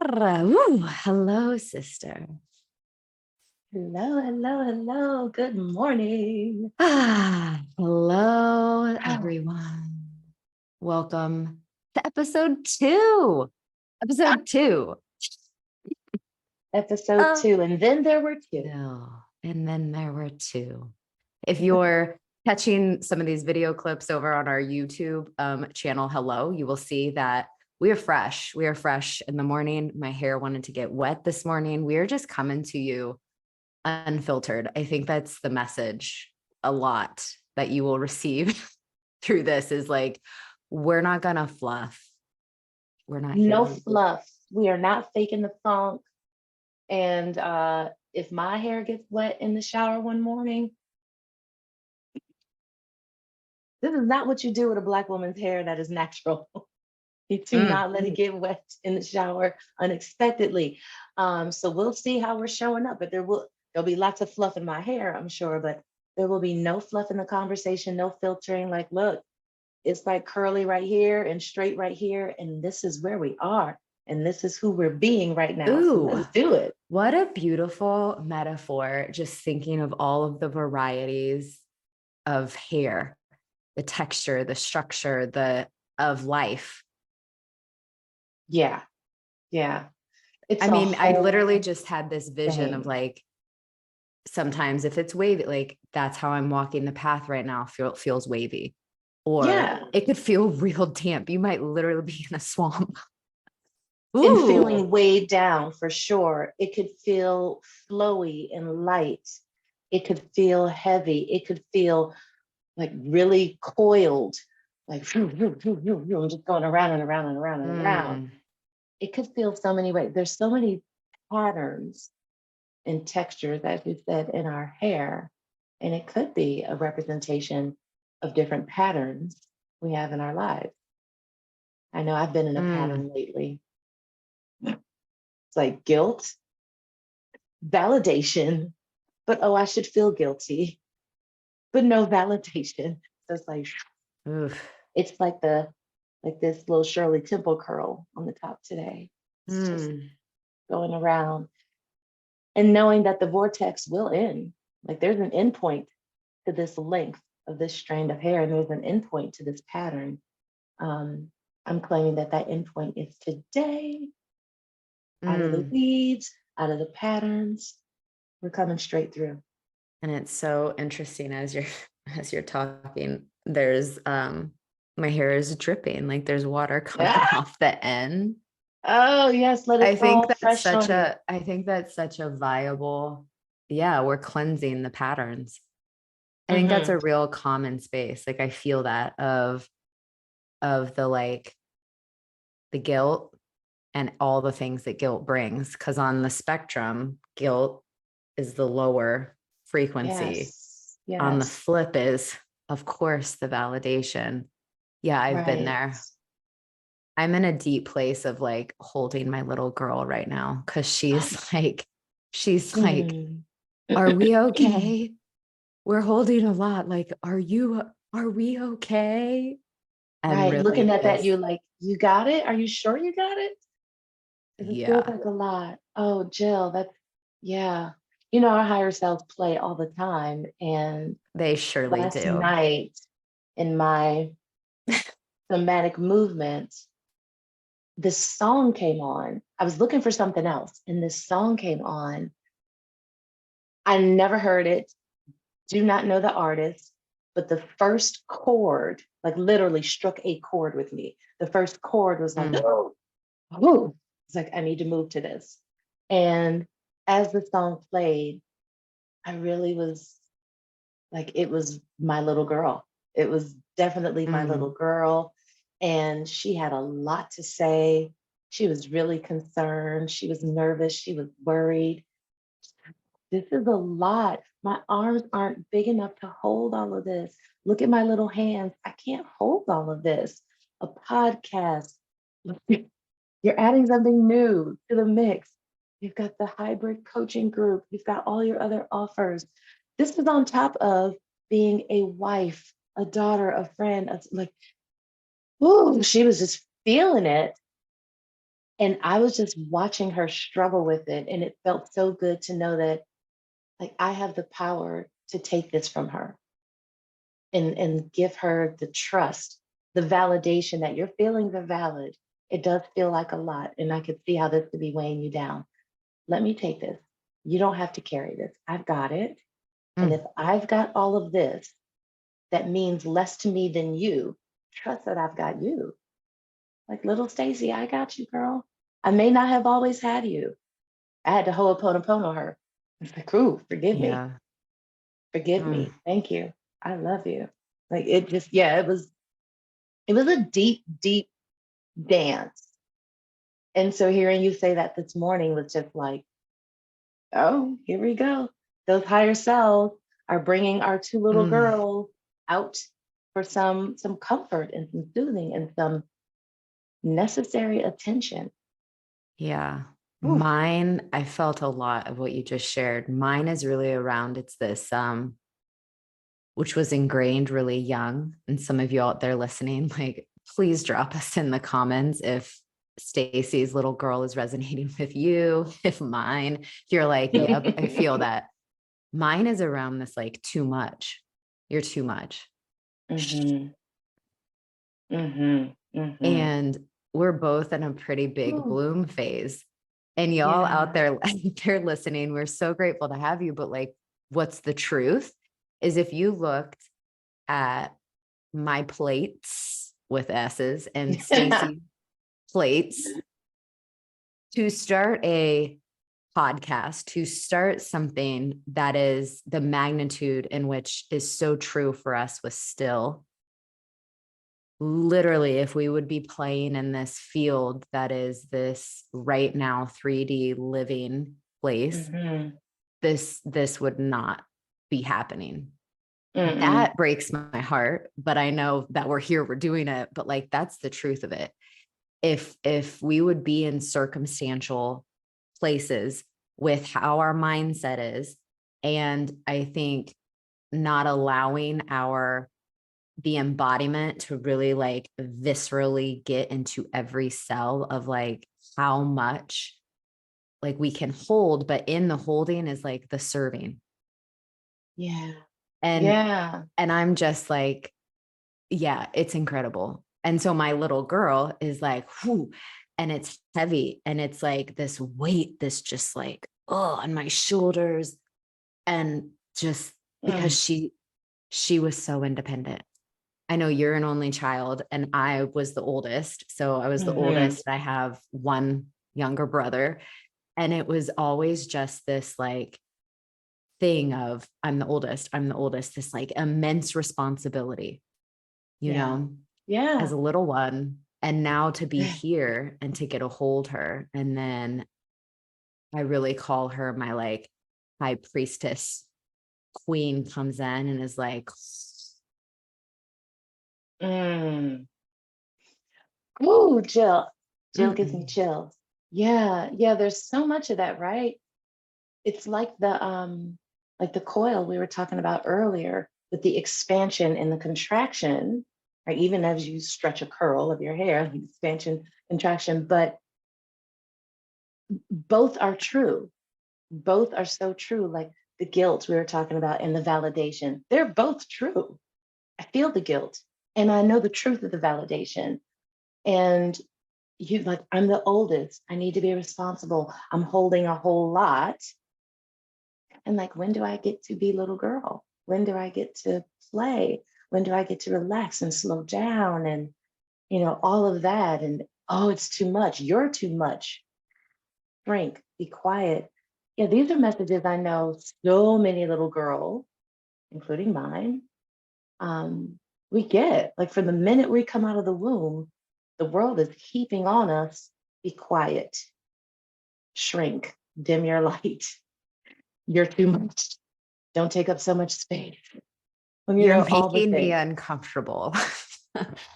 Ooh, hello, sister. Hello, hello, hello. Good morning. Hello, everyone. Welcome to episode two. Episode two. Episode Oh, 2. And then there were two. no. And then there were two. If you're catching some of these video clips over on our YouTube channel, hello, you will see that we are fresh. We are fresh in the morning. My hair wanted to get wet this morning. We are just coming to you unfiltered. I think that's the message a lot that you will receive through this is like, we're not gonna fluff. We're not here. No fluff. We are not faking the funk. And if my hair gets wet in the shower one morning, this is not what you do with a Black woman's hair that is natural. You do not let it get wet in the shower unexpectedly. So we'll see how we're showing up, but there'll be lots of fluff in my hair, I'm sure, but there will be no fluff in the conversation, no filtering. Like, look, it's like curly right here and straight right here, and this is where we are, and this is who we're being right now. So Ooh, let's do it. what a beautiful metaphor. Just thinking of all of the varieties of hair, the texture, the structure, of life. Yeah, yeah. It's I a mean, I literally whole just had this vision of thing. like, sometimes if it's wavy, like that's how I'm walking the path right now, feels wavy. Or Yeah, it could feel real damp. You might literally be in a swamp. and Ooh. feeling weighed down for sure. It could feel flowy and light. It could feel heavy. It could feel like really coiled, like just going around and around and around and around. Mm. It could feel so many ways. There's so many patterns and textures, as you said, in our hair. And it could be a representation of different patterns we have in our lives. I know I've been in a Mm. pattern lately. It's like guilt, validation, but oh, I should feel guilty, but no validation. So it's like Oof. it's like this little Shirley Temple curl on the top today. It's just Mm. going around and knowing that the vortex will end. Like there's an end point to this length of this strand of hair, and there's an end point to this pattern. Um, I'm claiming that that end point is today, out of the Mm. weeds, out of the patterns. We're coming straight through. And it's so interesting as you're as you're talking, there's my hair is dripping, like there's water coming Ah! off the end. Oh yes, let I it think fall that's fresh such on you. a I think that's such a viable, yeah, we're cleansing the patterns. I think that's Mm-hmm. a real common space. Like I feel that of the like the guilt and all the things that guilt brings. Because on the spectrum, guilt is the lower frequency. Yes, On the yes, flip is, of course, the validation. Yeah, I've been right. there. I'm in a deep place of like holding my little girl right now because she's like, Mm. are we okay? We're holding a lot. Like, are we okay? And Right. really Looking at that, just, you're like, you got it? Are you sure you got it? Because it feels yeah, like a lot. Oh, Jill, that's, yeah. You know, our higher selves play all the time. And they surely last do. night in my somatic movement, this song came on. I was looking for something else, and this song came on. I never heard it, do not know the artist, but the first chord, like literally struck a chord with me. The first chord was like, Mm. oh, oh. It's like, I need to move to this. And as the song played, I really was like, it was my little girl. It was definitely my little Mm. girl. And she had a lot to say. She was really concerned. She was nervous. She was worried. This is a lot. My arms aren't big enough to hold all of this. Look at my little hands. I can't hold all of this. A podcast. You're adding something new to the mix. You've got the hybrid coaching group. You've got all your other offers. This is on top of being a wife, a daughter, a friend. Like, oh, she was just feeling it. And I was just watching her struggle with it. And it felt so good to know that, like, I have the power to take this from her and give her the trust, the validation that your feelings are valid. It does feel like a lot. And I could see how this could be weighing you down. Let me take this. You don't have to carry this. I've got it. And if Mm, I've got all of this, that means less to me than you. Trust that I've got you. Like little Stacy, I got you, girl. I may not have always had you. I had to ho'oponopono her. It's like, ooh, forgive me. yeah. Forgive Mm, me. Thank you. I love you. Like it just, yeah, it was a deep, deep dance. And so hearing you say that this morning was just like, oh, here we go. Those higher selves are bringing our two little mm, girls out for some comfort and some soothing and some necessary attention. yeah. Ooh. Mine, I felt a lot of what you just shared. Mine is really around it's this which was ingrained really young. And some of you out there listening, like, please drop us in the comments if Stacy's little girl is resonating with you, if mine, if you're like, yep, I feel that. Mine is around this like too much. You're too much. Mhm, mhm, mhm. And we're both in a pretty big Ooh, bloom phase. And y'all out yeah. there, they're listening. We're so grateful to have you. But like, what's the truth is if you looked at my plates with S's and Stacy plates to start a podcast, to start something that is the magnitude in which is so true for us with still literally if we would be playing in this field that is this right now 3D living place, Mhm. this would not be happening. Mm-mm. That breaks my heart, but I know that we're here, we're doing it, but like that's the truth of it. If we would be in circumstantial places with how our mindset is, and I think not allowing our the embodiment to really like viscerally get into every cell of like how much like we can hold, but in the holding is like the serving. Yeah. And Yeah. and I'm just like, yeah, it's incredible. And so my little girl is like, whoo, and it's heavy and it's like this weight, this just like, oh, on my shoulders. And just because Mm. she was so independent. I know you're an only child and I was the oldest. So I was the Mhm. oldest. I have one younger brother. And it was always just this like thing of I'm the oldest, this like immense responsibility, you Yeah. know, as Yeah. a little one. And now to be here and to get to hold her. And then I really call her my like high priestess queen comes in and is like, Mm. Ooh, Jill. Jill gives me mm-mm. chills. Yeah. Yeah. There's so much of that, right? It's like the coil we were talking about earlier with the expansion and the contraction, right? Even as you stretch a curl of your hair, the expansion, contraction, but both are true. Both are so true. Like the guilt we were talking about and the validation, they're both true. I feel the guilt and I know the truth of the validation. And you like, I'm the oldest. I need to be responsible. I'm holding a whole lot. And like, when do I get to be little girl? When do I get to play? When do I get to relax and slow down and, all of that? And oh, it's too much. You're too much. Shrink, be quiet. Yeah, these are messages I know so many little girls, including mine, um, we get. Like from the minute we come out of the womb, the world is heaping on us. Be quiet, shrink, dim your light. You're too much. Don't take up so much space. You're All the making me things. uncomfortable.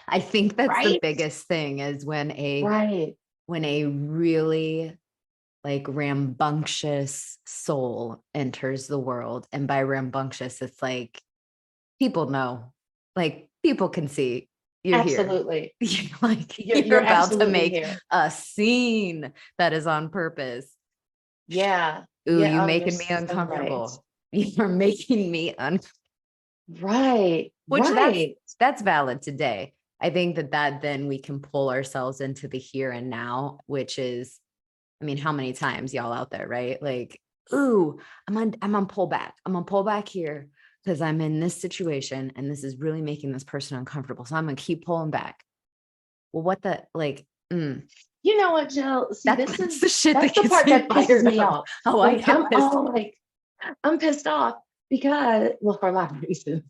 I think that's the Right? biggest thing is Right. when a really like rambunctious soul enters the world. And by rambunctious, it's like people know, like people can see. you're here. Absolutely. You're like, You're you're about to absolutely make here. a scene that is on purpose. Yeah. Ooh, Yeah. you Oh, you're making me so right. uncomfortable. You're making me Right. which Right. that's valid today. I think that then we can pull ourselves into the here and now, which is, I mean, how many times y'all out there, right? Like, ooh, I'm on pullback. I'm on pullback here because I'm in this situation and this is really making this person uncomfortable. So I'm gonna keep pulling back. Well, what the like, You know what, Jill? See, that's the shit that's that the gets part me that pisses fired me up. off. How I Like get pissed. I'm pissed off because, well, for a lot of reasons,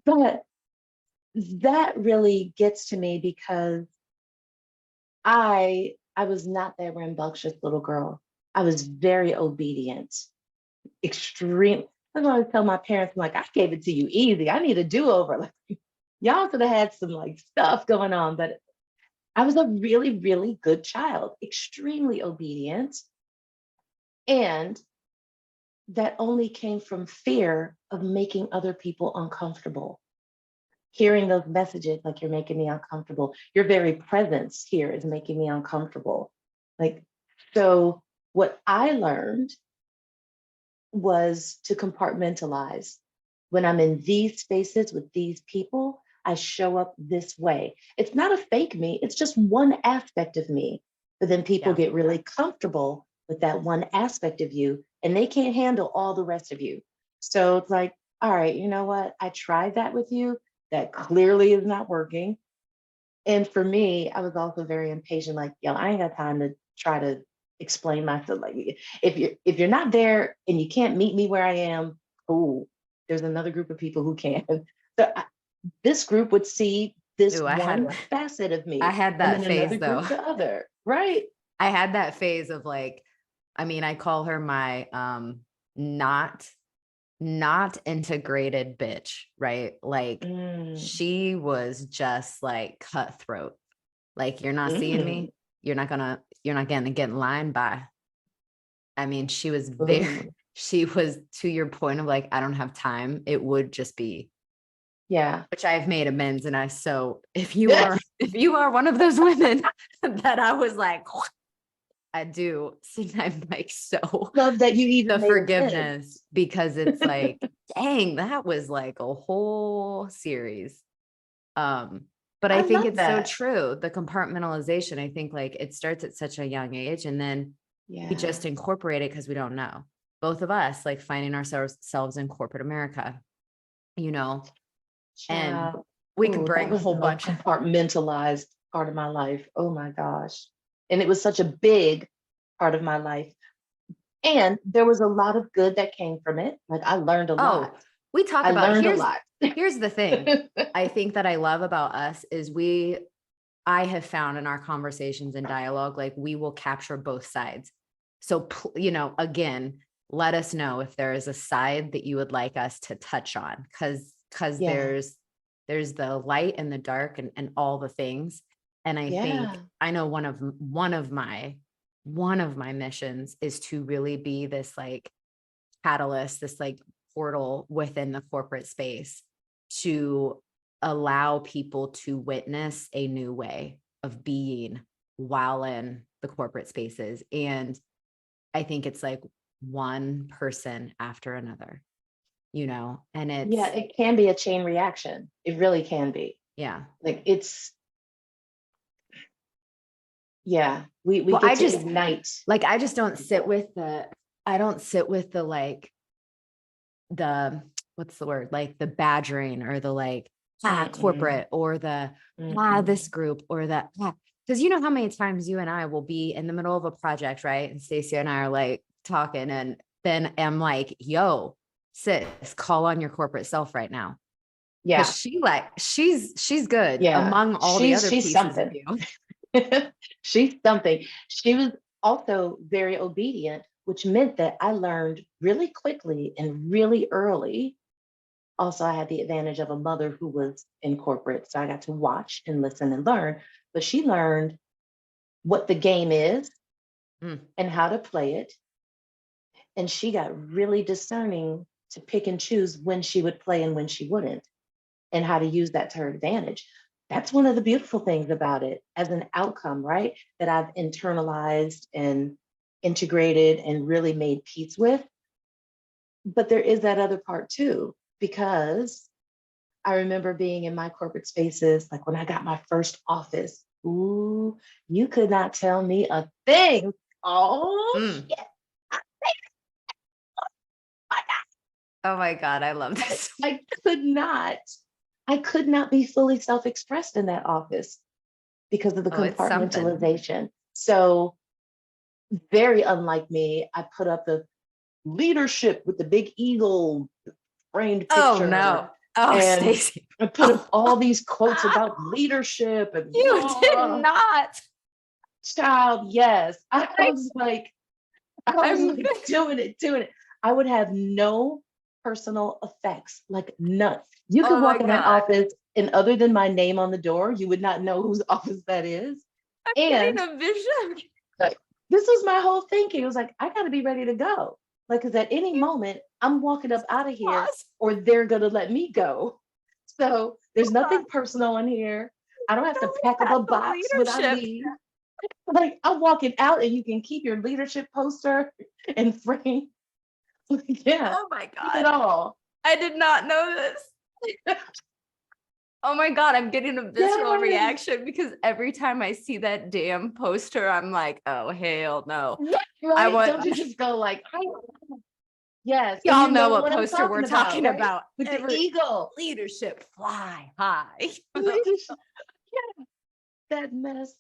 but that really gets to me because I was not that rambunctious little girl. I was very obedient, extreme. That's why I always tell my parents, I'm like, I gave it to you easy. I need a do-over. Like y'all could have had some like stuff going on, but I was a really, really good child, extremely obedient. And that only came from fear of making other people uncomfortable. Hearing those messages, like you're making me uncomfortable. Your very presence here is making me uncomfortable. Like, so what I learned was to compartmentalize. When I'm in these spaces with these people, I show up this way. It's not a fake me, it's just one aspect of me. But then people Yeah. get really comfortable with that one aspect of you and they can't handle all the rest of you. So it's like, all right, you know what? I tried that with you. That clearly is not working. And for me, I was also very impatient, like, yo, I ain't got time to try to explain myself. Like if you're not there and you can't meet me where I am, cool. There's another group of people who can. So this group would see this Ooh, one facet of I me, had and that then phase another though. group the other. Right. I had that phase of like, I mean, I call her my not not integrated bitch, right? Like Mm, she was just like cutthroat. Like mm, you're not gonna get in line by. I mean, she was ooh, she was to your point of like, I don't have time. It would just be, yeah. which I've made amends. And so if you are one of those women that I was like, I do. So I'm like, so Love that you the even made amends. forgiveness, because it's like, dang, that was like a whole series. Um, but I I think love it's so that. true. The compartmentalization, I think like it starts at such a young age and then we Yeah. just incorporate it because we don't know. Both of us like finding ourselves in corporate America, you know, and Child. we could Oh, that bring a was whole the most bunch of, compartmentalized part of my life. Oh my gosh. And it was such a big part of my life. And there was a lot of good that came from it. Like I learned a lot. oh, we talk I about, learned a lot. here's the thing. I think that I love about us is I have found in our conversations and dialogue, like we will capture both sides. So, again, let us know if there is a side that you would like us to touch on, because Yeah. there's the light and the dark and all the things. And I think Yeah. I know one of my missions is to really be this like catalyst, this like portal within the corporate space to allow people to witness a new way of being while in the corporate spaces. And I think it's like one person after another, and Yeah. it's, It can be a chain reaction. It really can be. yeah. Like it's, yeah, we Well, get to ignite. I just don't sit People. with I don't sit with like, the what's the word, like the badgering or the like Mm-mm, corporate or the this mm-mm. group or that, because you know how many times you and I will be in the middle of a project, right? And Stacey and I are like talking, and then I'm like, yo, sis, call on your corporate self right now. Because Yeah. she's good Yeah. among all the other She's pieces of something. you. She's something. She was also very obedient, which meant that I learned really quickly and really early. Also, I had the advantage of a mother who was in corporate, so I got to watch and listen and learn. But she learned what the game is Mm, and how to play it. And she got really discerning to pick and choose when she would play and when she wouldn't. and how to use that to her advantage. That's one of the beautiful things about it as an outcome, right? That I've internalized and integrated and really made peace with. But there is that other part too, because I remember being in my corporate spaces, like when I got my first office. Ooh, you could not tell me a thing. Oh, Mm. shit. I, Oh my God, I love this. I could not, I could not be fully self-expressed in that office because of the Oh, it's something. compartmentalization. So very unlike me, I put up the leadership with the big eagle framed Oh no. picture, Oh, and Stacey. I put up Oh, all these quotes about leadership and you did oh, not. child, yes. I, I was I'm like doing it. I would have no personal effects, like none. You could oh my walk in that God. office, and other than my name on the door, you would not know whose office that is. I'm getting And a vision. like, this was my whole thinking. It was like, I got to be ready to go. Like, because at any moment, I'm walking up out of here, Pause. or they're going to let me go. So there's Hold on. nothing personal in here. I don't have to No, pack up at a the box when I leadership. leave. Like, I'm walking out, and you can keep your leadership poster and frame. Like, yeah, Oh my keep it God. all. I did not know this. Oh my God, I'm getting a visceral Yes. reaction because every time I see that damn poster, I'm like, oh, hell no. Right, I right. want, Don't you just go like, oh, yes, and y'all you know know what what I'm poster we're talking about, talking right? about. With the Every eagle. leadership fly high. Leadership. Yeah, that mess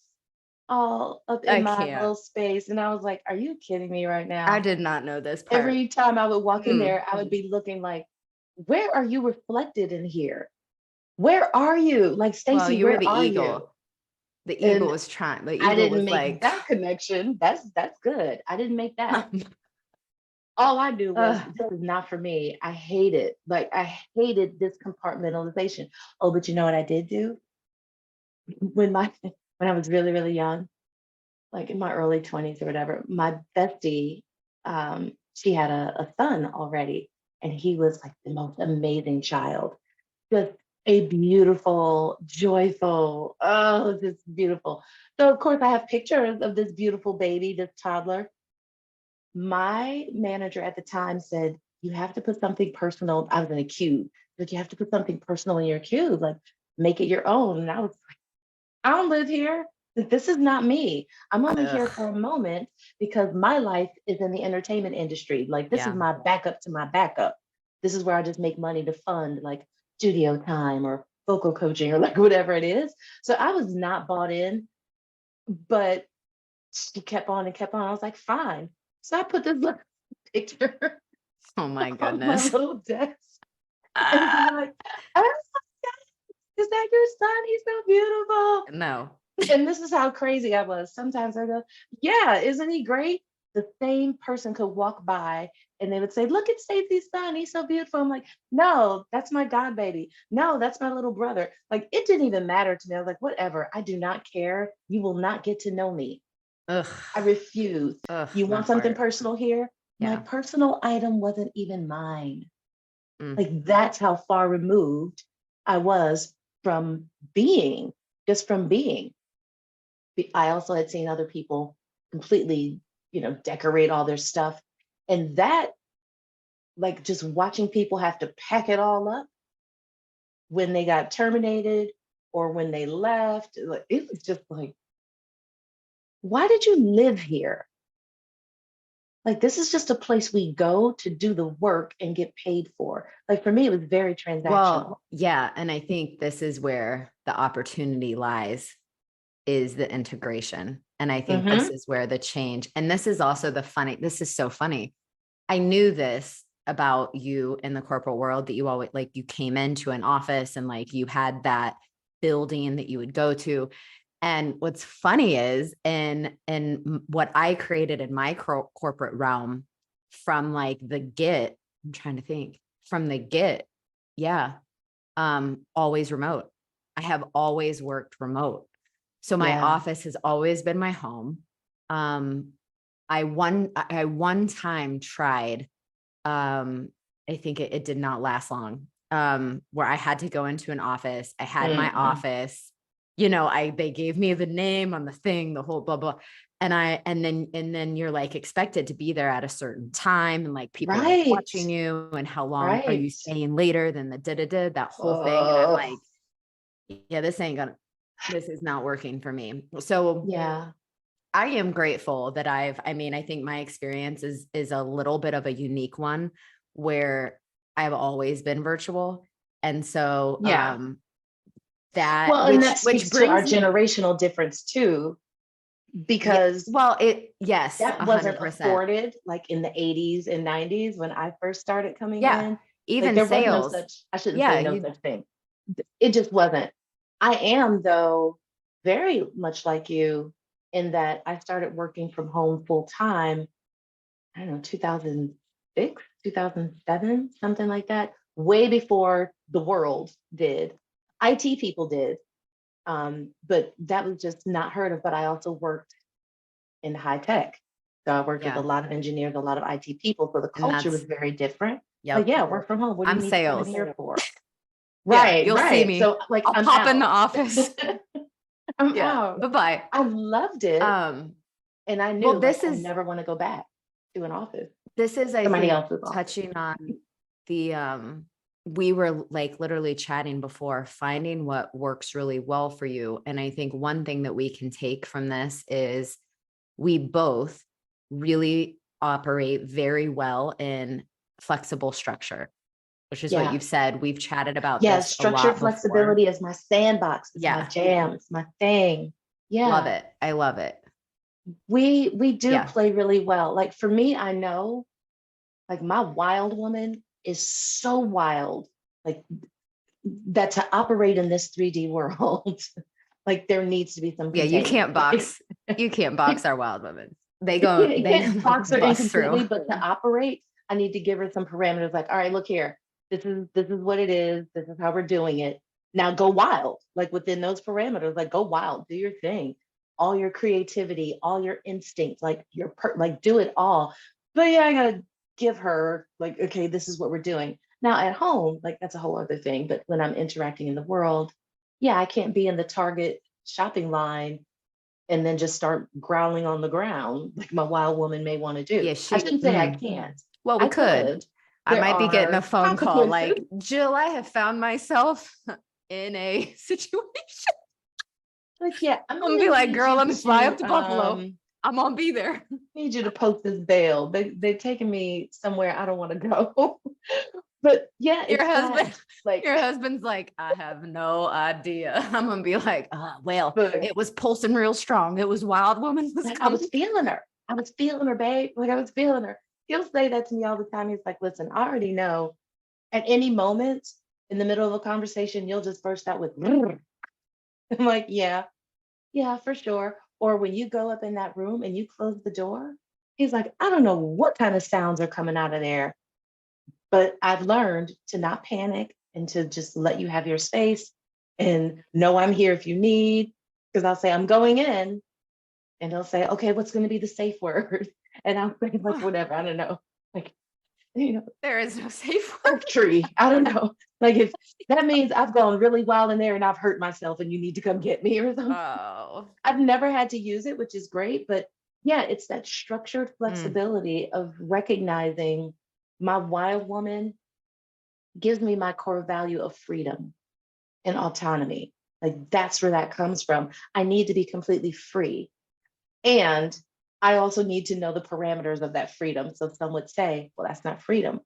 all up in I my can't. little space. And I was like, are you kidding me right I now? did not know this part. Every time I would walk in Mm. there, I would be looking like, where are you reflected in here? Where are you? Like, Well, Stacey, you were where the are you? eagle. The eagle And was trying, the I eagle didn't was make like, that connection. That's good. I didn't make that. All I knew was uh, this is not for me. I hate it. Like I hated this compartmentalization. Oh, but you know what I did do? When my when I was really, really young, like in my early 20s or whatever, my bestie, she had a son already, and he was like the most amazing child. Just a beautiful, joyful, oh, just beautiful. So of course I have pictures of this beautiful baby, this toddler. My manager at the time said, you have to put something personal. I was in a cube, but you have to put something personal in your cube, like make it your own. And I was like, I don't live here. This is not me. I'm only here ugh, for a moment because my life is in the entertainment industry. Like, this is yeah. my backup to my backup. This is where I just make money to fund like studio time or vocal coaching or like whatever it is. So I was not bought in, but she kept on and kept on. I was like, fine. So I put this little picture Oh my on my goodness. little desk and be like, oh my God, is that your son? He's so beautiful. No. And this is how crazy I was. Sometimes I go, yeah, isn't he great? The same person could walk by and they would say, look at Stacey's son. He's so beautiful. I'm like, no, that's my God baby. No, that's my little brother. Like, it didn't even matter to me. I was like, whatever. I do not care. You will not get to know me. Ugh, I refuse. ugh, You my want something heart. personal here? My Yeah. personal item wasn't even mine. Mm. Like, that's how far removed I was from being, just from being. I also had seen other people completely, decorate all their stuff. And that, like, just watching people have to pack it all up when they got terminated or when they left, like, it was just like, why did you live here? Like, this is just a place we go to do the work and get paid for. Like, for me, it was very transactional. Well, yeah. And I think this is where the opportunity lies, is the integration. And I think this Hmm. is where the change, and this is also this is so funny. I knew this about you in the corporate world, that you always, like, you came into an office and like you had that building that you would go to. And what's funny is in what I created in my corporate realm, from like the get, I'm trying to think, from the get, yeah, always remote. I have always worked remote. So my Yeah. office has always been my home. Um, I one time tried, I think it did not last long. where I had to go into an office. I had my Mm-mm. office, they gave me the name on the thing, the whole blah, blah. And then you're like expected to be there at a certain time. And like people are Right, watching you and how long are right. you staying later than the that whole thing. And I'm Oh, like, yeah, this is not working for me. So yeah, I am grateful that I think my experience is a little bit of a unique one where I've always been virtual. And so yeah. that Well, and that which speaks to our brings me, generational difference too, yeah, because well, yes, that wasn't 100%. afforded like in the 80s and 90s when I first started coming Yeah. in. Like Even there was no sales. such, I shouldn't say Yeah, no you such thing. It just wasn't. I am, though, very much like you in that I started working from home full time, I don't know, 2006, 2007, something like that, way before the world did. IT people did, but that was just not heard of. But I also worked in high tech. So I worked with a yeah. lot of engineers, a lot of IT people. So the And culture was that's, very different. Like, yep. yeah, work from home. What do you I'm need to come in sales. here for? Yeah, Right, you'll see right. me. So like I'll I'm pop in the out. office. I'm Yeah. out. Bye-bye. I loved it. Um, And I well, knew like I never want to go back to an office, this is, I somebody think, else's office. touching on the we were like literally chatting before, finding what works really well for you. And I think one thing that we can take from this is we both really operate very well in flexible structure, which is what Yeah. you've said. We've chatted about Yeah. this a Structured lot before. flexibility is my sandbox. It's my Yeah, jam. It's my thing. love Yeah. it. I love it. We do Yeah. play really well. Like for me, I know like my wild woman is so wild. Like that to operate in this 3D world, like there needs to be some Yeah, containment. you can't box our wild women. You They can't gonna box her in bust through. completely, but to operate, I need to give her some parameters like, all right, look here, this is what it is, this is how we're doing it. Now go wild, like within those parameters, like go wild, do your thing, all your creativity, all your instincts, like like do it all. But yeah, I gotta give her like, okay, this is what we're doing. Now at home, like that's a whole other thing. But when I'm interacting in the world, yeah, I can't be in the Target shopping line and then just start growling on the ground like my wild woman may want to do. Yeah, I shouldn't say I can't. well, we I could. could. I There might be getting a are phone call consequences. like, Jill, I have found myself in a situation. Like, yeah, I'm I'm gonna gonna be like, need girl, you let me fly up to to Buffalo. I'm gonna be there. need you to post this bail. They're taking me somewhere I don't want to go. But yeah, Your it's husband, that like your husband's like, I have no idea. I'm gonna be like, well, look, it was pulsing real strong. It was wild woman was like I coming. was feeling her. I was feeling her, babe. Like I was feeling her. He'll say that to me all the time. He's like, listen, I already know at any moment in the middle of a conversation, you'll just burst out with I'm like, yeah, yeah, for sure. Or when you go up in that room and you close the door, he's like, I don't know what kind of sounds are coming out of there, but I've learned to not panic and to just let you have your space and know I'm here if you need. Because I'll say, I'm going in, and he'll say, okay, what's going to be the safe word? And I'll say, like, whatever, I don't know. Like, you know, There is no safe word. oak tree. I don't know. Like if that means I've gone really wild in there and I've hurt myself and you need to come get me or something. Oh. I've never had to use it, which is great. But yeah, it's that structured Mm. flexibility of recognizing my wild woman gives me my core value of freedom and autonomy. Like that's where that comes from. I need to be completely free. And I also need to know the parameters of that freedom. So some would say, well, that's not freedom.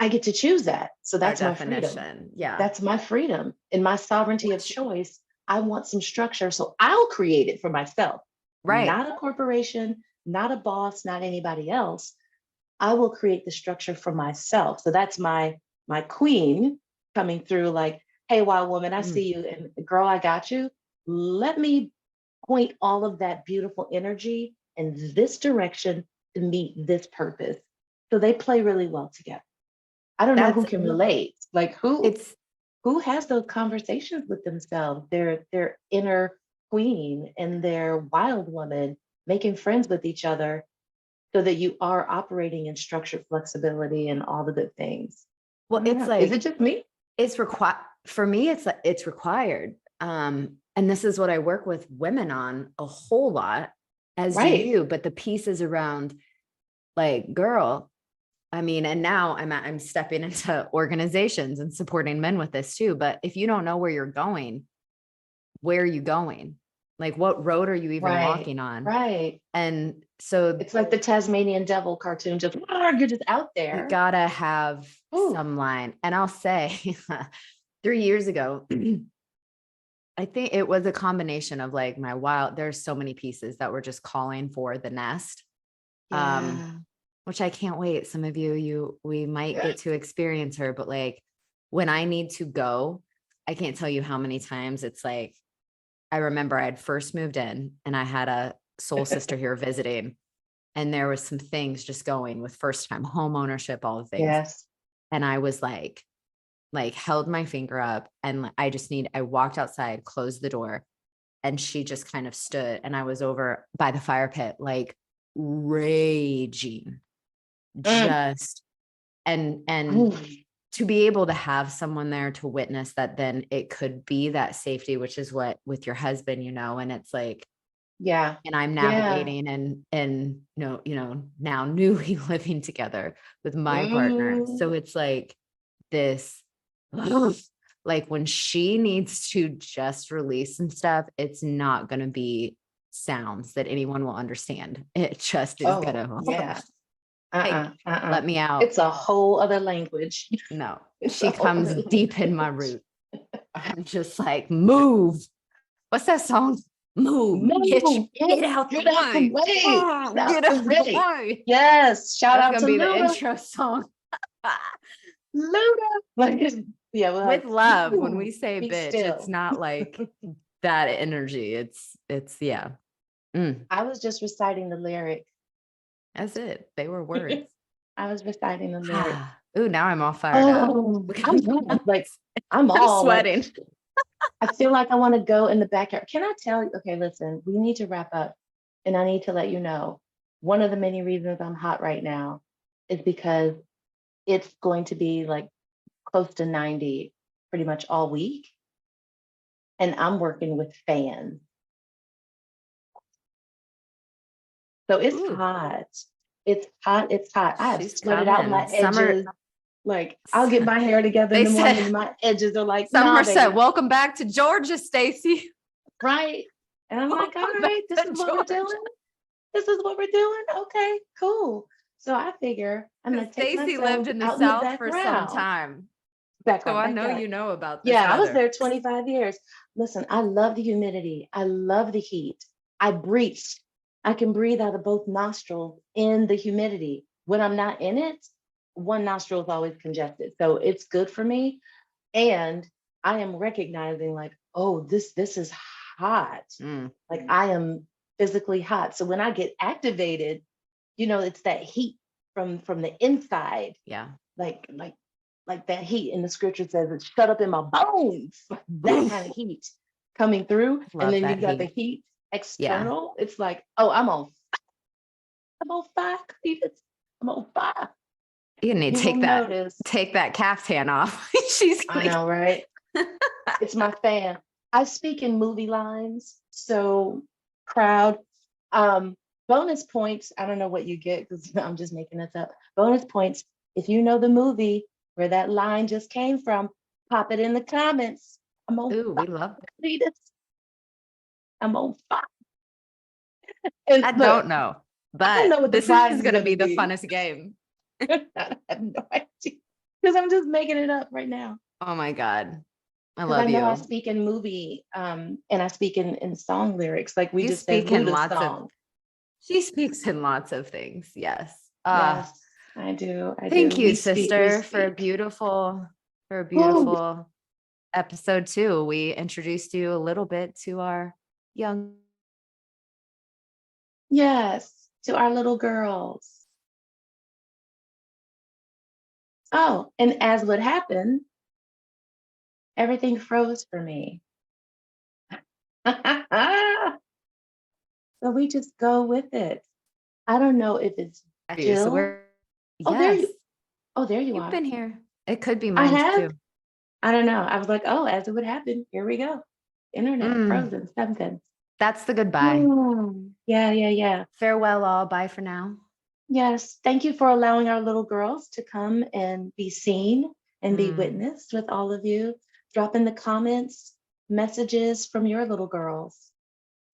I get to choose that. So Our that's my freedom. definition. Yeah. That's my freedom and my sovereignty of Which, choice. I want some structure. So I'll create it for myself, right. not a corporation, not a boss, not anybody else. I will create the structure for myself. So that's my queen coming through like, hey, wild woman, I Mm. see you. And girl, I got you. Let me point all of that beautiful energy in this direction to meet this purpose. So they play really well together. I don't know who That's can relate. Like it's who has those conversations with themselves, their inner queen and their wild woman, making friends with each other so that you are operating in structured flexibility and all the good things. Well, I don't it's know. Is it like, just me? it's required for me. It's required. And this is what I work with women on a whole lot, as do Right. you, but the pieces around like, girl, I mean, and now I'm stepping into organizations and supporting men with this too. But if you don't know where you're going, where are you going? Like, what road are you even Right. walking on? Right. And so It's like the Tasmanian devil cartoon, just you're just out you there. gotta have Ooh, some line. And I'll say 3 years ago, I think it was a combination of like my wild, there's so many pieces that were just calling for the nest. Um, yeah. which I can't wait. Some of we might get to experience her, but like when I need to go, I can't tell you how many times it's like, I remember I had first moved in and I had a soul sister here visiting, and there was some things just going with first time home ownership, all the things. Yes. And I was like held my finger up and I walked outside, closed the door, and she just kind of stood, and I was over by the fire pit, like raging, Mm. just, and Mm. to be able to have someone there to witness that, then it could be that safety, which is what with your husband, and it's like, Yeah. and I'm Yeah. navigating and now newly living together with my partner. So Mm. it's like this, like when she needs to just release some stuff, it's not going to be sounds that anyone will understand. It just is Oh, gonna, yeah. hey, Uh-uh. let me out. It's a whole other language. No, It's a she whole comes other deep in my language. root. I'm just like, move. What's that song? Move. No, Get out get the out the way. way. Oh, Get out get the out the way. way. Yes. Shout That's out gonna to be the Luda. intro song. Luda. Like, yeah, we'll have With love. When we to say be bitch, it's still. not like that energy. It's yeah. Mm, I was just reciting the lyric. that's it. They were words. I was reciting the lyric. Ooh, now I'm all fired up. Oh, I'm good. Like, I'm I'm all like, sweating. I feel like I want to go in the backyard. Can I tell you? Okay, listen, we need to wrap up. And I need to let you know one of the many reasons I'm hot right now is because it's going to be like close to 90 pretty much all week. And I'm working with fans. So it's Ooh, hot. It's hot. It's hot. I have she's sweated out my coming. edges. Like I'll get my hair together in They the morning said, and my edges are like, nah, Summer said, baby. welcome back to Georgia, Stacy. Right. And I'm like, all Welcome back right, this to is what we're Georgia. doing. This is what we're doing. Okay, cool. So I figure I'm Because gonna take Stacy lived myself in the out in the South for some background. time. So Background, I know backyard. you know about this Yeah, I was weather. there 25 years. Listen, I love the humidity. I love the heat. I breathe. I can breathe out of both nostrils in the humidity. When I'm not in it, one nostril is always congested. So it's good for me. And I am recognizing like, oh, this is hot. Mm, Like I am physically hot. So when I get activated, it's that heat from the inside, yeah. like like that heat. And the scripture says it's shut up in my bones. Like that kind of Oof, heat coming through. And love then that you've got the heat. heat Yeah. external. It's like, oh, I'm on fire, Cletus. I'm on fire. You need You to will notice. take that caftan off. She's I like, know, right? It's my fan. I speak in movie lines, so proud. Bonus points. I don't know what you get because I'm just making this up. Bonus points. If you know the movie where that line just came from, pop it in the comments. I'm on ooh, fire, we love it. Cletus. I'm on fire. And I look, don't know, I don't but know what the this prize is is going to going to be the be. funnest game. I have no idea because I'm just making it up right now. Oh my God. I Because I love know I you. speak in movie, and I speak in song lyrics, like we You just said, speak in Luda's lots of, song. she speaks in lots of things. Yes. Yes, I do. I Thank do. you, We speak. We sister, for a speak. Woo. beautiful episode two. We introduced you a little bit to our young. Yes, to our little girls. Oh, and as would happen, everything froze for me. So we just go with it. I don't know if it's So Jill. we're, Oh, there yes, you. Oh, there you you've are. been here. It could be I mine have. too. I don't know. I was like, oh, as it would happen, here we go. Internet Mm, frozen, something. that's the goodbye. Yeah, yeah, yeah. Farewell all. Bye for now. Yes. Thank you for allowing our little girls to come and be seen and be Mm, witnessed with all of you. Drop in the comments messages from your little girls.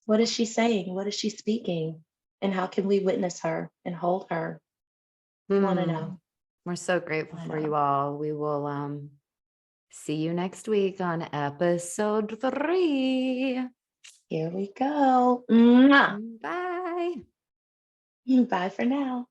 What is she saying? What is she speaking? And how can we witness her and hold her? We want to mm. know. We're so grateful I for you know. all. We will see you next week on episode 3. Here we go. Mwah. Bye. Bye for now.